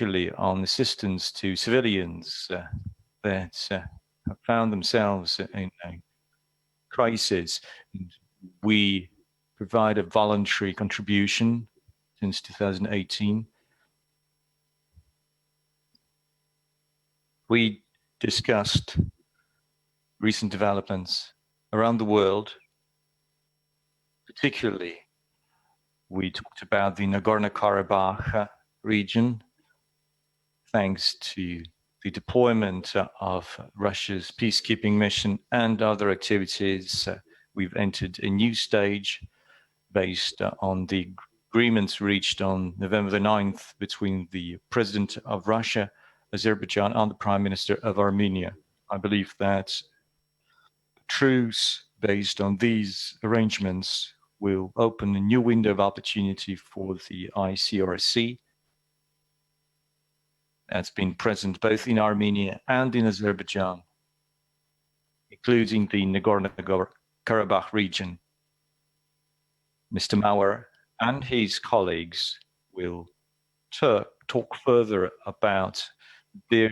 particularly on assistance to civilians that have found themselves in a crisis. We provide a voluntary contribution since 2018. We discussed recent developments around the world. Particularly, we talked about the Nagorno-Karabakh region, thanks to the deployment of Russia's peacekeeping mission and other activities. We've entered a new stage based on the agreements reached on November the 9th between the President of Russia, Azerbaijan, and the Prime Minister of Armenia. I believe that truce based on these arrangements will open a new window of opportunity for the ICRC that's been present both in Armenia and in Azerbaijan, including the Nagorno-Karabakh region. Mr. Mauer and his colleagues will talk further about their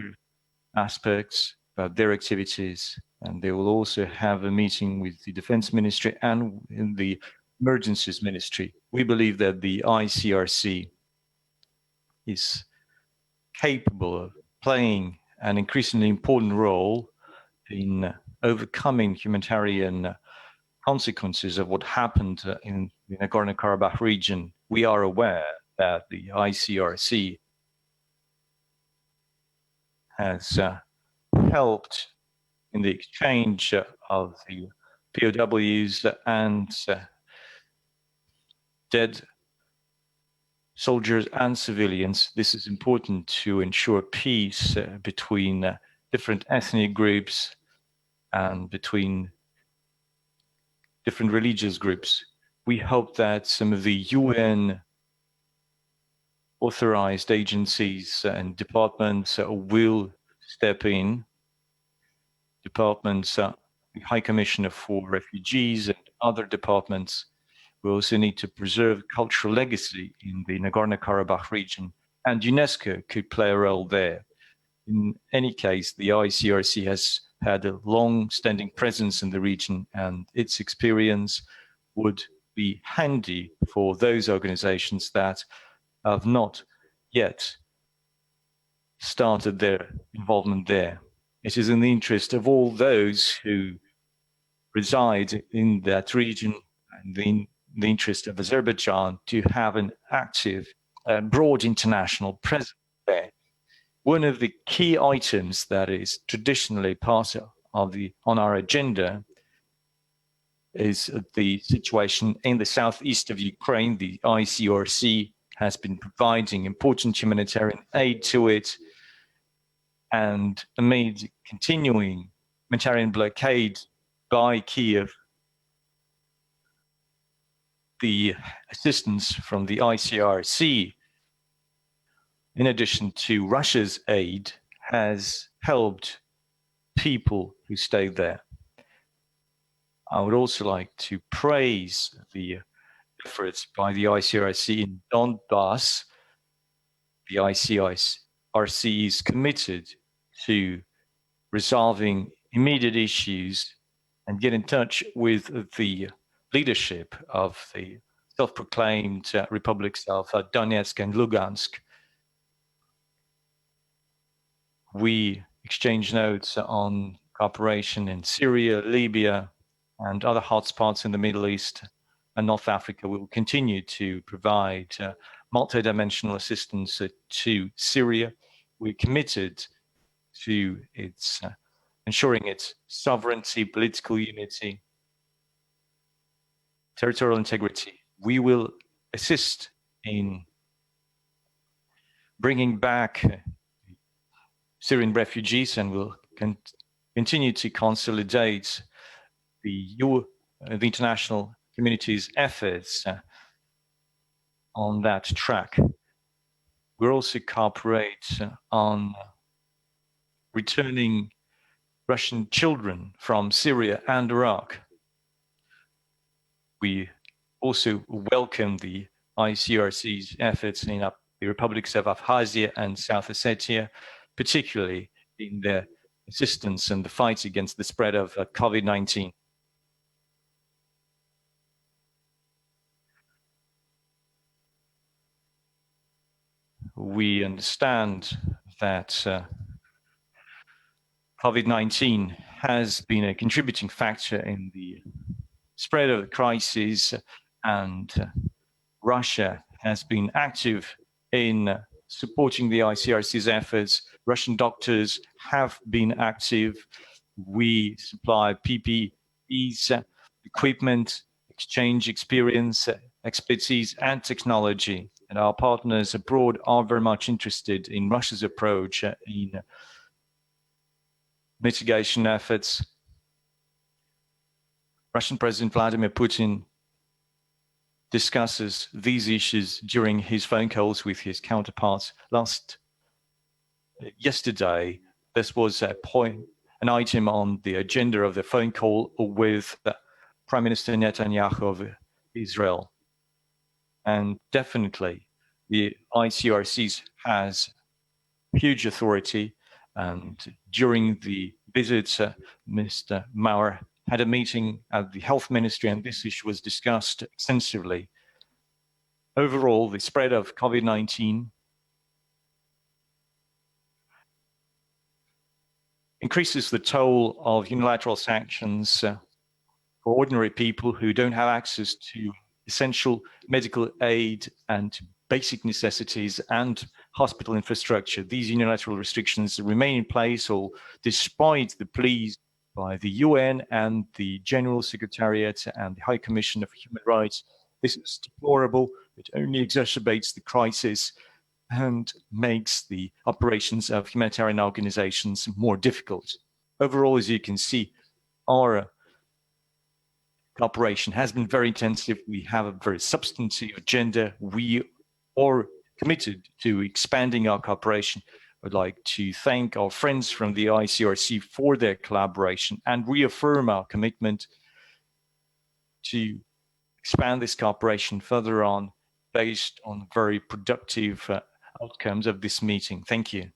aspects, about their activities, and they will also have a meeting with the Defense Ministry and in the Emergencies Ministry. We believe that the ICRC is capable of playing an increasingly important role in overcoming humanitarian consequences of what happened in the Nagorno-Karabakh region. We are aware that the ICRC has helped in the exchange of the POWs and dead soldiers and civilians. This is important to ensure peace between different ethnic groups and between different religious groups. We hope that some of the UN authorized agencies and departments will step in. Departments, the High Commissioner for Refugees and other departments. We also need to preserve cultural legacy in the Nagorno-Karabakh region, and UNESCO could play a role there. In any case, the ICRC has had a long-standing presence in the region, and its experience would be handy for those organizations that have not yet started their involvement there. It is in the interest of all those who reside in that region and in the interest of Azerbaijan to have an active and broad international presence there. One of the key items that is traditionally part of on our agenda is the situation in the southeast of Ukraine. The ICRC has been providing important humanitarian aid to it, and amid continuing humanitarian blockade by Kiev, the assistance from the ICRC, in addition to Russia's aid, has helped people who stay there. I would also like to praise the efforts by the ICRC in Donbass. The ICRC is committed to resolving immediate issues and get in touch with the leadership of the self-proclaimed republics of Donetsk and Lugansk. We exchange notes on cooperation in Syria, Libya, and other hotspots in the Middle East and North Africa. We will continue to provide multidimensional assistance to Syria. We're committed to its ensuring its sovereignty, political unity, territorial integrity. We will assist in bringing back Syrian refugees, and will continue to consolidate the international community's efforts on that track. We'll also cooperate on returning Russian children from Syria and Iraq. We also welcome the ICRC's efforts in the republics of Abkhazia and South Ossetia, particularly in their assistance in the fight against the spread of COVID-19. We understand that COVID-19 has been a contributing factor in the spread of the crisis, and Russia has been active in supporting the ICRC's efforts. Russian doctors have been active. We supply PPEs, equipment, exchange experience, expertise, and technology. And our partners abroad are very much interested in Russia's approach in mitigation efforts. Russian President Vladimir Putin discusses these issues during his phone calls with his counterparts. Yesterday, this was an item on the agenda of the phone call with Prime Minister Netanyahu of Israel. And definitely, the ICRC has huge authority. And during the visits, Mr. Maurer had a meeting at the health ministry, and this issue was discussed extensively. Overall, the spread of COVID-19 increases the toll of unilateral sanctions for ordinary people who don't have access to essential medical aid and to basic necessities and hospital infrastructure. These unilateral restrictions remain in place, or despite the pleas by the UN and the General Secretariat and the High Commission of Human Rights. This is deplorable. It only exacerbates the crisis and makes the operations of humanitarian organizations more difficult. Overall, as you can see, our cooperation has been very intensive. We have a very substantive agenda. We are committed to expanding our cooperation. I'd like to thank our friends from the ICRC for their collaboration and reaffirm our commitment to expand this cooperation further on based on very productive outcomes of this meeting. Thank you.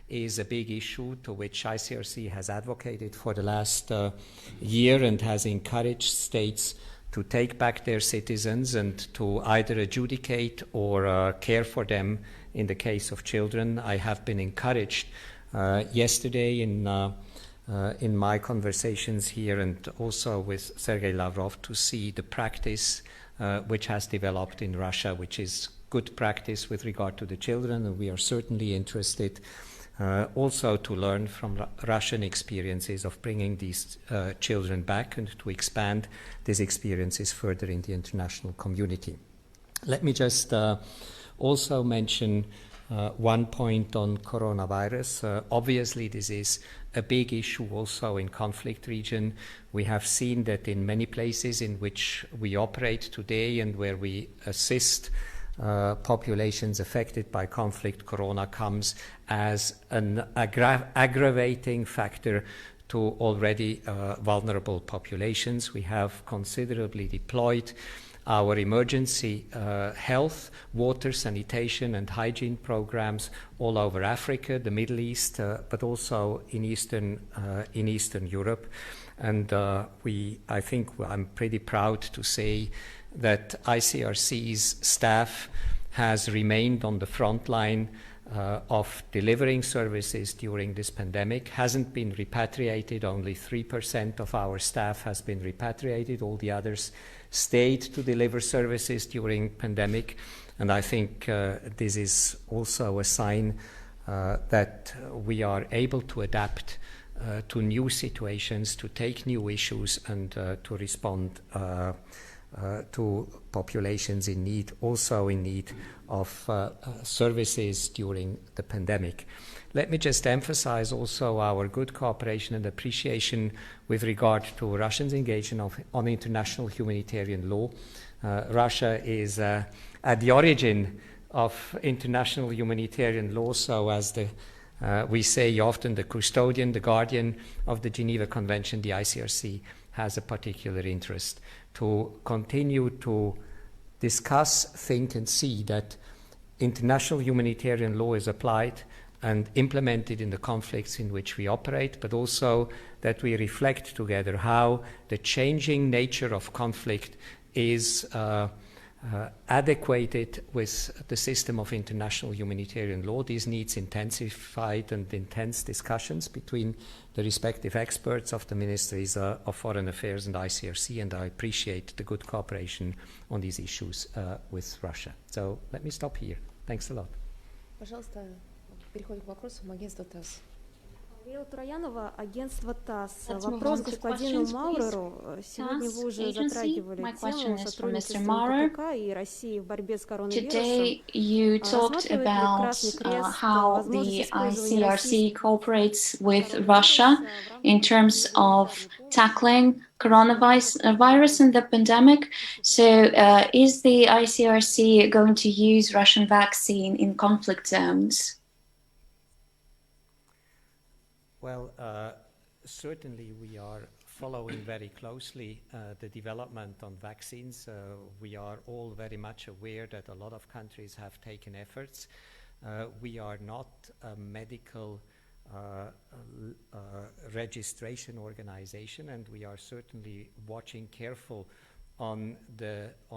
Is a big issue to which ICRC has advocated for the last year and has encouraged states to take back their citizens and to either adjudicate or care for them in the case of children. I have been encouraged yesterday in my conversations here and also with Sergey Lavrov to see the practice which has developed in Russia, which is good practice with regard to the children, and we are certainly interested also to learn from Russian experiences of bringing these children back and to expand these experiences further in the international community. Let me just also mention one point on coronavirus. Obviously, this is a big issue also in conflict region. We have seen that in many places in which we operate today and where we assist populations affected by conflict, corona comes as an aggravating factor to already vulnerable populations. We have considerably deployed our emergency health, water, sanitation and hygiene programs all over Africa, the Middle East, but also in Eastern Europe. And I think I'm pretty proud to say that ICRC's staff has remained on the front line of delivering services during this pandemic, hasn't been repatriated. Only 3% of our staff has been repatriated. All the others stayed to deliver services during pandemic. And I think this is also a sign that we are able to adapt to new situations, to take new issues and to respond to populations in need, also in need of services during the pandemic. Let me just emphasize also our good cooperation and appreciation with regard to Russia's engagement on international humanitarian law. Russia is at the origin of international humanitarian law, so as we say often, the custodian, the guardian of the Geneva Convention, the ICRC has a particular interest to continue to discuss, think and see that international humanitarian law is applied and implemented in the conflicts in which we operate, but also that we reflect together how the changing nature of conflict is adequated with the system of international humanitarian law. This needs intensified and intense discussions between the respective experts of the Ministries of Foreign Affairs and ICRC, and I appreciate the good cooperation on these issues with Russia. So let me stop here. Thanks a lot. Пожалуйста, переходим к вопросам агентства ТАСС. Рио Троянова, агентство ТАСС. Let's Вопрос move on to господину questions, Мауреру. Сегодня TASS вы уже agency. затрагивали My тему question is from Mr. сотрудничества Maurer. МКК и России в борьбе с коронавирусом. Today you talked Рассматривает ли about Красный Крест how возможность the использования ICRC cooperates with коронавируса Russia в in рамках terms of гуманитарной помощи? tackling coronavirus and the pandemic. So is the ICRC going to use Russian vaccine in conflict zones? Well, certainly we are following very closely the development on vaccines. We are all very much aware that a lot of countries have taken efforts. We are not a medical registration organization, and we are certainly watching careful on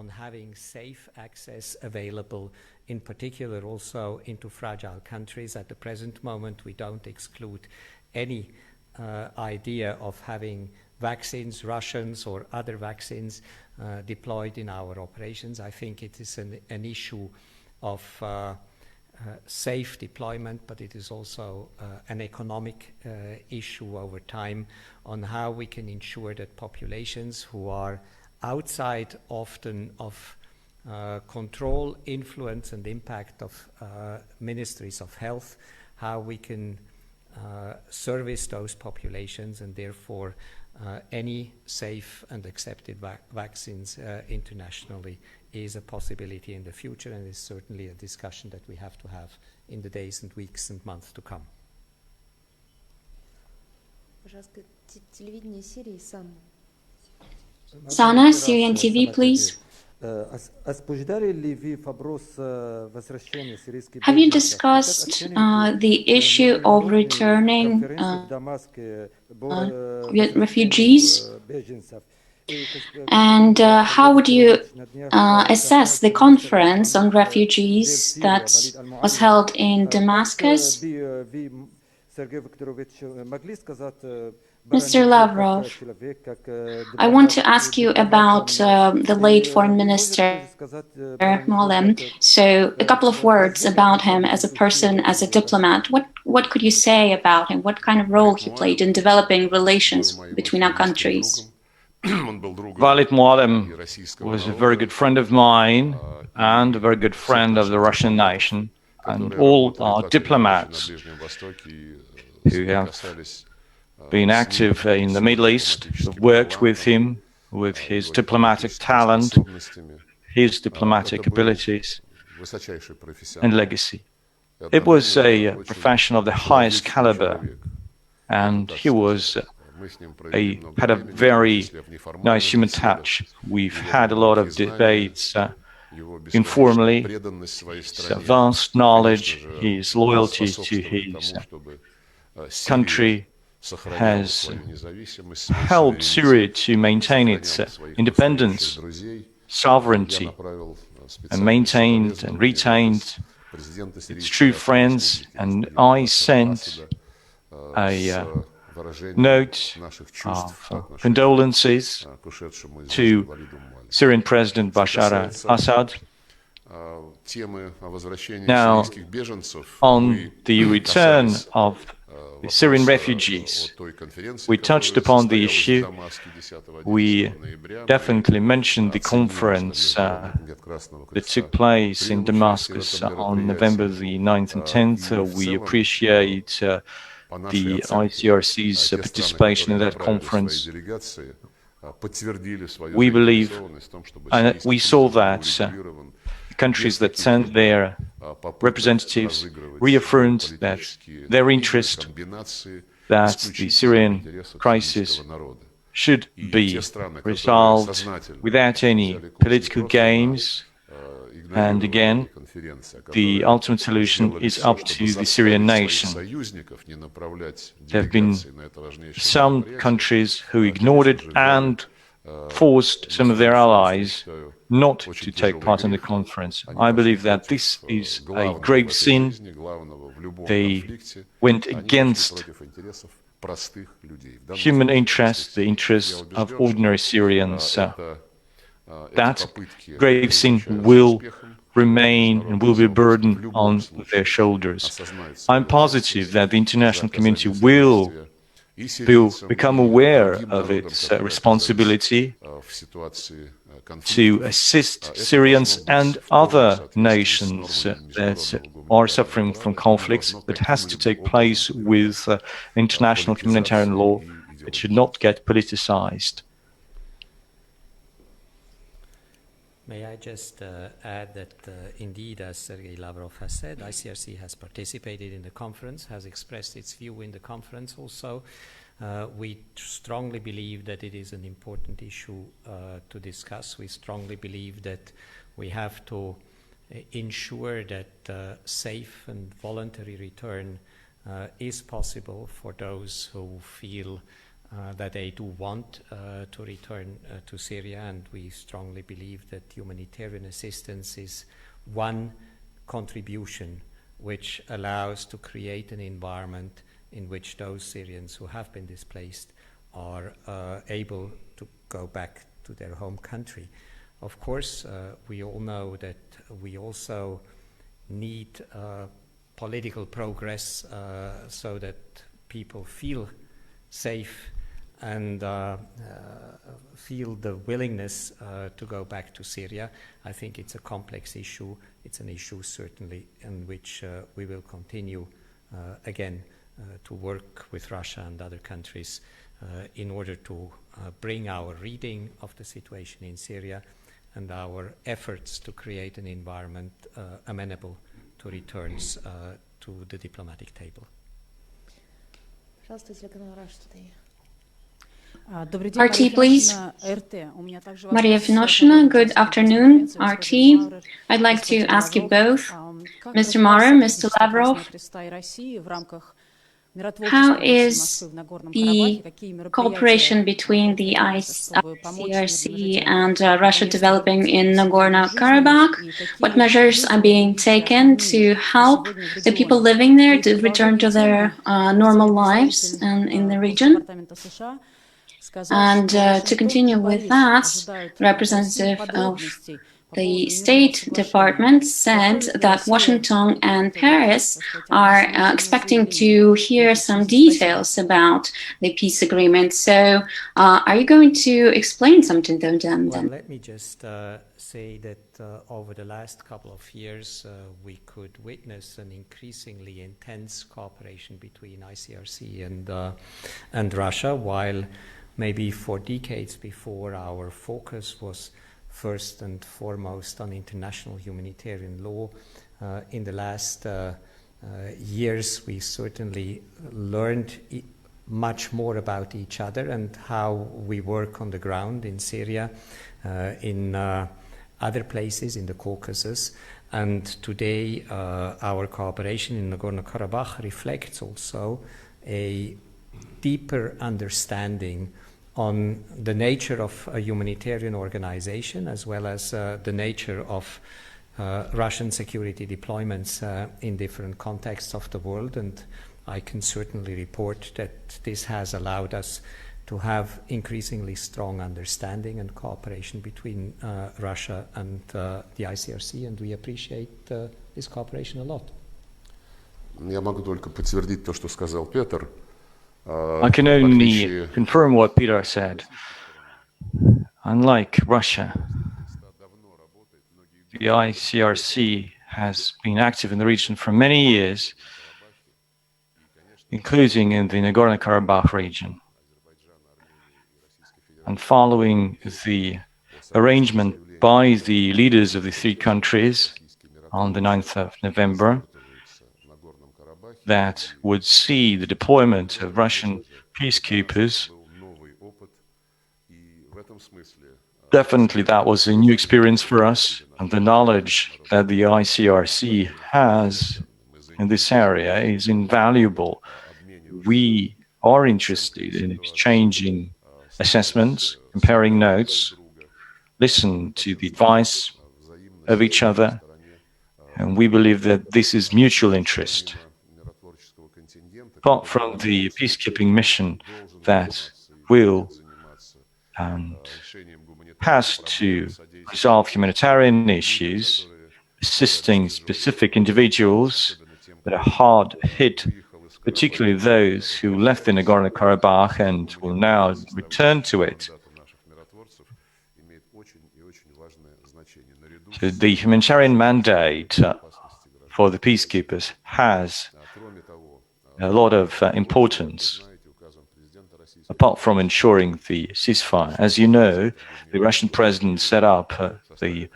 having safe access available, in particular also into fragile countries. At the present moment, we don't exclude any idea of having vaccines, Russians or other vaccines deployed in our operations. I think it is an issue of safe deployment, but it is also an economic issue over time on how we can ensure that populations who are outside often of control, influence and impact of ministries of health, how we can service those populations, and therefore any safe and accepted vaccines internationally is a possibility in the future, and is certainly a discussion that we have to have in the days and weeks and months to come. Пожалуйста, телевидение Сирии сам. Sana, Syrian TV, please. Have you discussed the issue of returning refugees? And how would you assess the conference on refugees that was held in Damascus? Mr. Lavrov, I want to ask you about the late Foreign Minister Moalem. So, a couple of words about him as a person, as a diplomat. What could you say about him? What kind of role he played in developing relations between our countries? Valit Moalem was a very good friend of mine and a very good friend of the Russian nation, and all our diplomats who have been active in the Middle East, have worked with him, with his diplomatic talent, his diplomatic abilities and legacy. It was a professional of the highest caliber, and he had a very nice human touch. We've had a lot of debates informally. His vast knowledge, his loyalty to his country has helped Syria to maintain its independence, sovereignty, and maintained and retained its true friends. And I sent a note of condolences to Syrian President Bashar al-Assad. Now, on the return of the Syrian refugees, we touched upon the issue. We definitely mentioned the conference that took place in Damascus on November the 9th and 10th. We appreciate the ICRC's participation in that conference. We believe, and we saw that countries that sent their representatives reaffirmed that their interest that the Syrian crisis should be resolved without any political games. And again, the ultimate solution is up to the Syrian nation. There have been some countries who ignored it and forced some of their allies not to take part in the conference. I believe that this is a grave sin. They went against human interests, the interests of ordinary Syrians. That grave sin will remain and will be a burden on their shoulders. I'm positive that the international community will become aware of its responsibility to assist Syrians and other nations that are suffering from conflicts that has to take place with international humanitarian law. It should not get politicized. May I just add that indeed, as Sergey Lavrov has said, ICRC has participated in the conference, has expressed its view in the conference also. We strongly believe that it is an important issue to discuss. We strongly believe that we have to ensure that safe and voluntary return is possible for those who feel that they do want to return to Syria, and we strongly believe that humanitarian assistance is one contribution which allows to create an environment in which those Syrians who have been displaced are able to go back to their home country. Of course, we all know that we also need political progress so that people feel safe and feel the willingness to go back to Syria. I think it's a complex issue. It's an issue certainly in which we will continue again to work with Russia and other countries in order to bring our reading of the situation in Syria and our efforts to create an environment amenable to returns to the diplomatic table. RT, please. Maria Finoshina, good afternoon, RT. I'd like to ask you both, Mr. Maurer, Mr. Lavrov, how is the cooperation between the ICRC and Russia developing in Nagorno-Karabakh? What measures are being taken to help the people living there to return to their normal lives in the region? And to continue with that, the representative of the State Department said that Washington and Paris are expecting to hear some details about the peace agreement. So are you going to explain something to them then? Well, let me just say that over the last couple of years, we could witness an increasingly intense cooperation between ICRC and Russia, while maybe for decades before our focus was first and foremost on international humanitarian law. In the last years, we certainly learned much more about each other and how we work on the ground in Syria, in other places in the Caucasus. And today, our cooperation in Nagorno-Karabakh reflects also a deeper understanding on the nature of a humanitarian organization, as well as the nature of Russian security deployments in different contexts of the world. And I can certainly report that this has allowed us to have increasingly strong understanding and cooperation between Russia and the ICRC, and we appreciate this cooperation a lot. Я могу только подтвердить то, что сказал Петр. I can only confirm what Peter said. Unlike Russia, the ICRC has been active in the region for many years, including in the Nagorno-Karabakh region. And following the arrangement by the leaders of the three countries on the 9th of November, that would see the deployment of Russian peacekeepers. Definitely that was a new experience for us, and the knowledge that the ICRC has in this area is invaluable. We are interested in exchanging assessments, comparing notes, listen to the advice of each other, and we believe that this is mutual interest. Apart from the peacekeeping mission that will and has to resolve humanitarian issues, assisting specific individuals that are hard hit, particularly those who left the Nagorno-Karabakh and will now return to it. So the humanitarian mandate for the peacekeepers has a lot of importance, apart from ensuring the ceasefire. As you know, the Russian president set up the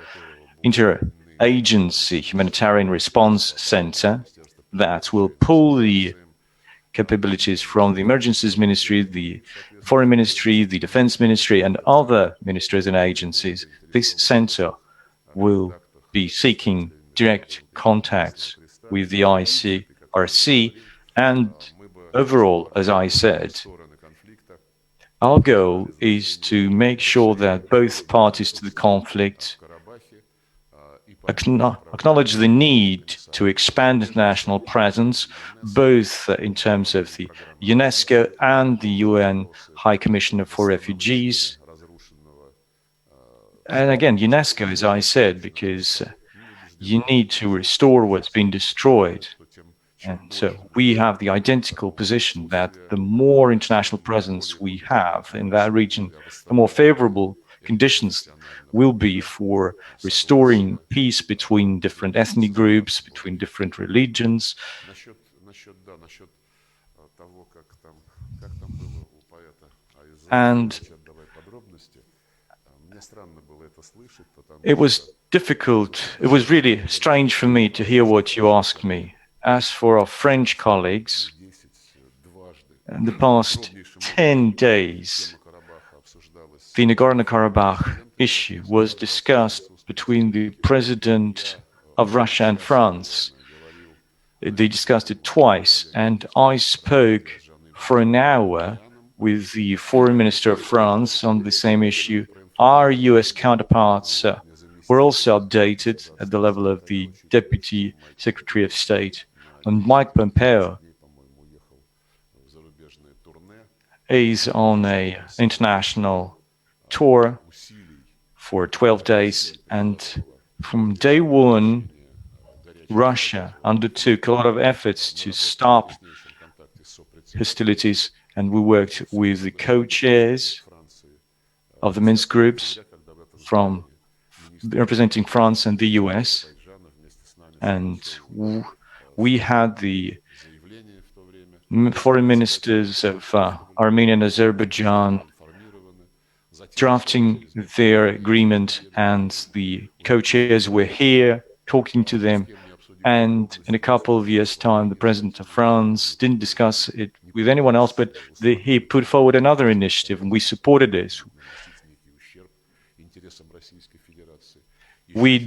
Interagency Humanitarian Response Center that will pull the capabilities from the Emergencies Ministry, the Foreign Ministry, the Defense Ministry, and other ministries and agencies. This center will be seeking direct contacts with the ICRC. And overall, as I said, our goal is to make sure that both parties to the conflict acknowledge the need to expand international presence, both in terms of the UNESCO and the UN High Commissioner for Refugees. And again, UNESCO, as I said, because you need to restore what's been destroyed. And so we have the identical position that the more international presence we have in that region, the more favorable conditions will be for restoring peace between different ethnic groups, between different religions. And it was difficult, it was really strange for me to hear what you asked me. As for our French colleagues, in the past 10 days, the Nagorno-Karabakh issue was discussed between the President of Russia and France. They discussed it twice, and I spoke for an hour with the Foreign Minister of France on the same issue. Our US counterparts were also updated at the level of the Deputy Secretary of State. And Mike Pompeo is on an international tour for 12 days, and from day one, Russia undertook a lot of efforts to stop hostilities, and we worked with the co-chairs of the Minsk groups from representing France and the US, and we had the foreign ministers of Armenia and Azerbaijan drafting their agreement, and the co-chairs were here talking to them. And in a couple of years' time, the president of France didn't discuss it with anyone else, but he put forward another initiative, and we supported this. We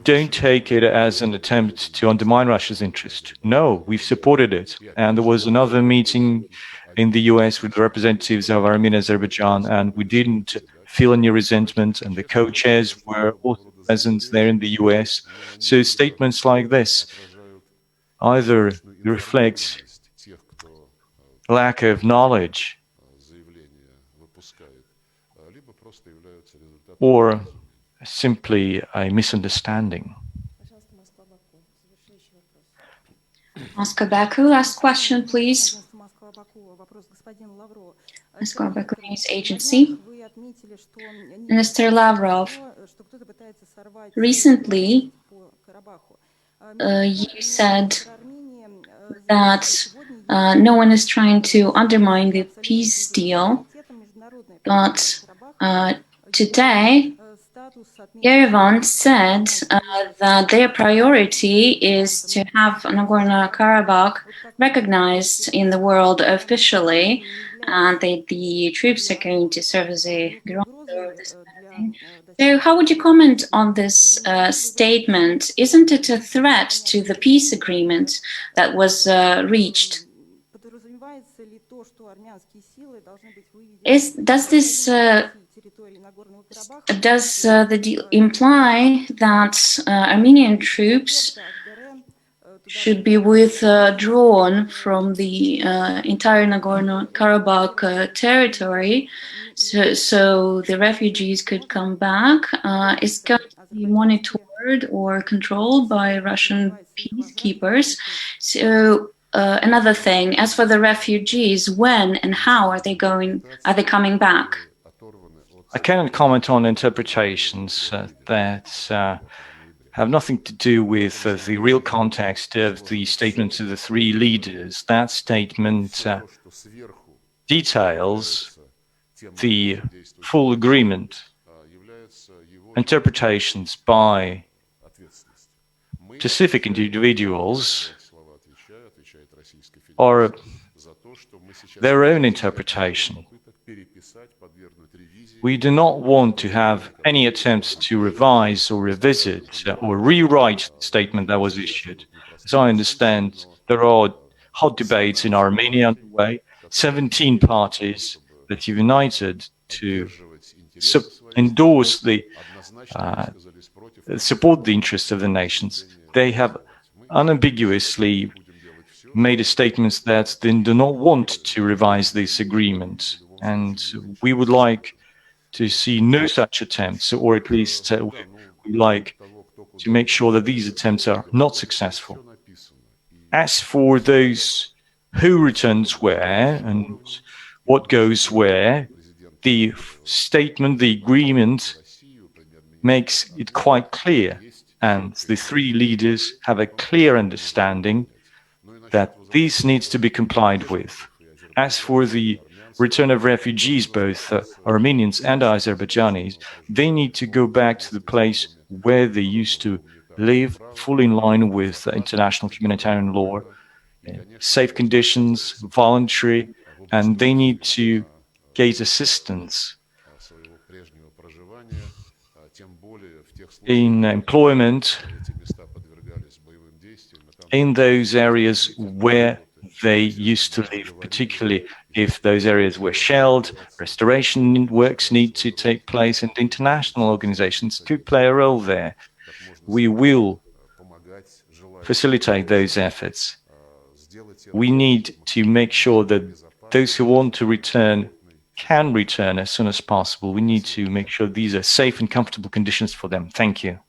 don't take it as an attempt to undermine Russia's interest. No, we've supported it. And there was another meeting in the US with the representatives of Armenia and Azerbaijan, and we didn't feel any resentment, and the co-chairs were also present there in the US. So statements like this either reflect lack of knowledge or simply a misunderstanding. Moscow Baku, last question, please. Moscow Baku News Agency. Minister Lavrov, recently you said that no one is trying to undermine the peace deal, but today Yerevan said that their priority is to have Nagorno-Karabakh recognized in the world officially, and that the troops are going to serve as a guarantor of this kind of thing. So how would you comment on this statement? Isn't it a threat to the peace agreement that was reached? Does the deal imply that Armenian troops should be withdrawn from the entire Nagorno-Karabakh territory, so the refugees could come back? Is going to be monitored or controlled by Russian peacekeepers? So another thing, as for the refugees, when and how are they coming back? I cannot comment on interpretations that have nothing to do with the real context of the statements of the three leaders. That statement details the full agreement. Interpretations by specific individuals are their own interpretation. We do not want to have any attempts to revise or revisit or rewrite the statement that was issued. As I understand, there are hot debates in Armenia underway, 17 parties that have united to endorse support the interests of the nations. They have unambiguously made a statement that they do not want to revise this agreement, and we would like to see no such attempts, or at least we like to make sure that these attempts are not successful. As for those who returns where and what goes where, the statement, the agreement makes it quite clear, and the three leaders have a clear understanding that this needs to be complied with. As for the return of refugees, both Armenians and Azerbaijanis, they need to go back to the place where they used to live, fully in line with international humanitarian law, safe conditions, voluntary, and they need to gave assistance in employment in those areas where they used to live, particularly if those areas were shelled. Restoration works need to take place, and international organizations could play a role there. We will facilitate those efforts. We need to make sure that those who want to return can return as soon as possible. We need to make sure these are safe and comfortable conditions for them. Thank you.